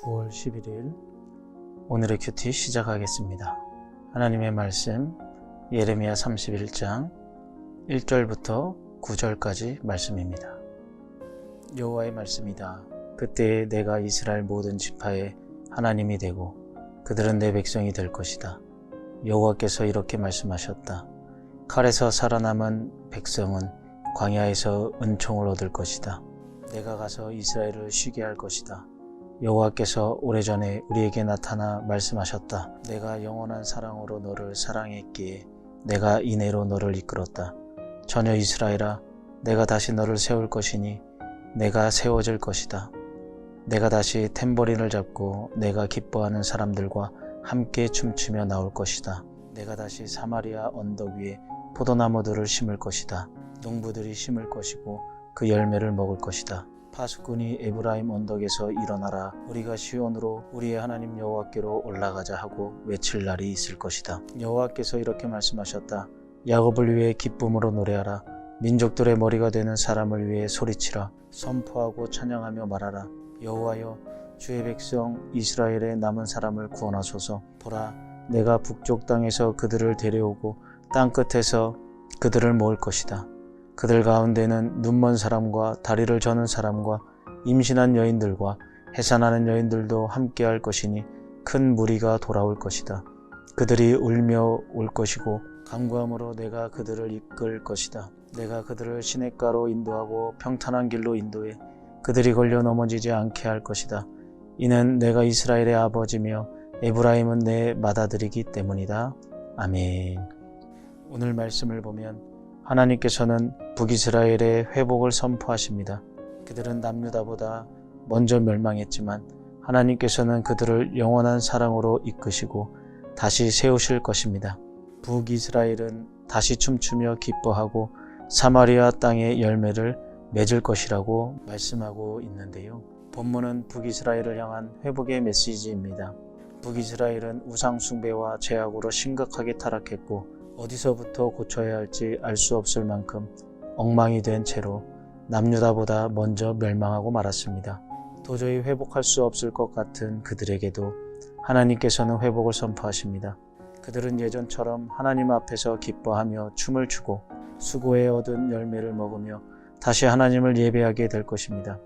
9월 11일 오늘의 큐티 시작하겠습니다. 하나님의 말씀 예레미야 31장 1절부터 9절까지 말씀입니다. 여호와의 말씀이다. 그때에 내가 이스라엘 모든 지파의 하나님이 되고 그들은 내 백성이 될 것이다. 여호와께서 이렇게 말씀하셨다. 칼에서 살아남은 백성은 광야에서 은총을 얻을 것이다. 내가 가서 이스라엘을 쉬게 할 것이다. 여호와께서 오래전에 우리에게 나타나 말씀하셨다. 내가 영원한 사랑으로 너를 사랑했기에 내가 인애로 너를 이끌었다. 전혀 이스라엘아, 내가 다시 너를 세울 것이니 내가 세워질 것이다. 내가 다시 탬버린을 잡고 내가 기뻐하는 사람들과 함께 춤추며 나올 것이다. 내가 다시 사마리아 언덕 위에 포도나무들을 심을 것이다. 농부들이 심을 것이고 그 열매를 먹을 것이다. 파수꾼이 에브라임 언덕에서 일어나라, 우리가 시온으로 우리의 하나님 여호와께로 올라가자 하고 외칠 날이 있을 것이다. 여호와께서 이렇게 말씀하셨다. 야곱을 위해 기쁨으로 노래하라. 민족들의 머리가 되는 사람을 위해 소리치라. 선포하고 찬양하며 말하라. 여호와여, 주의 백성 이스라엘의 남은 사람을 구원하소서. 보라, 내가 북쪽 땅에서 그들을 데려오고 땅 끝에서 그들을 모을 것이다. 그들 가운데는 눈먼 사람과 다리를 저는 사람과 임신한 여인들과 해산하는 여인들도 함께할 것이니 큰 무리가 돌아올 것이다. 그들이 울며 올 것이고 간구함으로 내가 그들을 이끌 것이다. 내가 그들을 시냇가로 인도하고 평탄한 길로 인도해 그들이 걸려 넘어지지 않게 할 것이다. 이는 내가 이스라엘의 아버지며 에브라임은 내 맏아들이기 때문이다. 아멘. 오늘 말씀을 보면 하나님께서는 북이스라엘의 회복을 선포하십니다. 그들은 남유다보다 먼저 멸망했지만 하나님께서는 그들을 영원한 사랑으로 이끄시고 다시 세우실 것입니다. 북이스라엘은 다시 춤추며 기뻐하고 사마리아 땅의 열매를 맺을 것이라고 말씀하고 있는데요. 본문은 북이스라엘을 향한 회복의 메시지입니다. 북이스라엘은 우상 숭배와 죄악으로 심각하게 타락했고 어디서부터 고쳐야 할지 알 수 없을 만큼 엉망이 된 채로 남유다보다 먼저 멸망하고 말았습니다. 도저히 회복할 수 없을 것 같은 그들에게도 하나님께서는 회복을 선포하십니다. 그들은 예전처럼 하나님 앞에서 기뻐하며 춤을 추고 수고에 얻은 열매를 먹으며 다시 하나님을 예배하게 될 것입니다.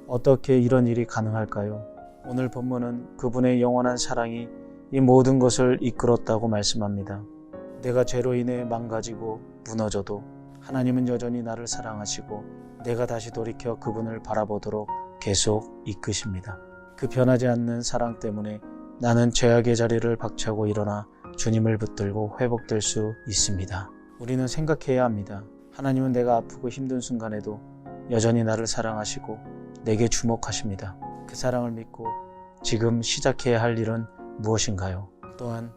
어떻게 이런 일이 가능할까요? 오늘 본문은 그분의 영원한 사랑이 이 모든 것을 이끌었다고 말씀합니다. 내가 죄로 인해 망가지고 무너져도 하나님은 여전히 나를 사랑하시고 내가 다시 돌이켜 그분을 바라보도록 계속 이끄십니다. 그 변하지 않는 사랑 때문에 나는 죄악의 자리를 박차고 일어나 주님을 붙들고 회복될 수 있습니다. 우리는 생각해야 합니다. 하나님은 내가 아프고 힘든 순간에도 여전히 나를 사랑하시고 내게 주목하십니다. 그 사랑을 믿고 지금 시작해야 할 일은 무엇인가요? 또한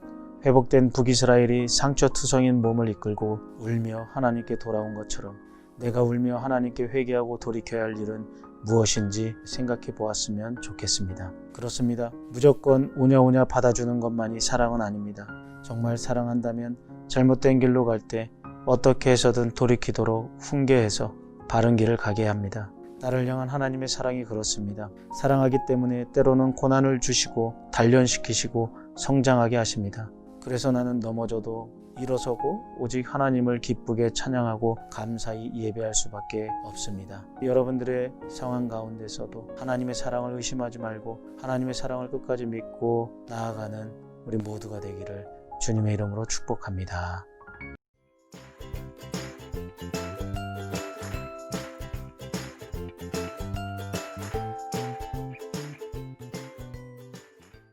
회복된 북이스라엘이 상처투성인 몸을 이끌고 울며 하나님께 돌아온 것처럼 내가 울며 하나님께 회개하고 돌이켜야 할 일은 무엇인지 생각해 보았으면 좋겠습니다. 그렇습니다. 무조건 오냐오냐 받아주는 것만이 사랑은 아닙니다. 정말 사랑한다면 잘못된 길로 갈 때 어떻게 해서든 돌이키도록 훈계해서 바른 길을 가게 합니다. 나를 향한 하나님의 사랑이 그렇습니다. 사랑하기 때문에 때로는 고난을 주시고 단련시키시고 성장하게 하십니다. 그래서 나는 넘어져도 일어서고 오직 하나님을 기쁘게 찬양하고 감사히 예배할 수밖에 없습니다. 여러분들의 상황 가운데서도 하나님의 사랑을 의심하지 말고 하나님의 사랑을 끝까지 믿고 나아가는 우리 모두가 되기를 주님의 이름으로 축복합니다.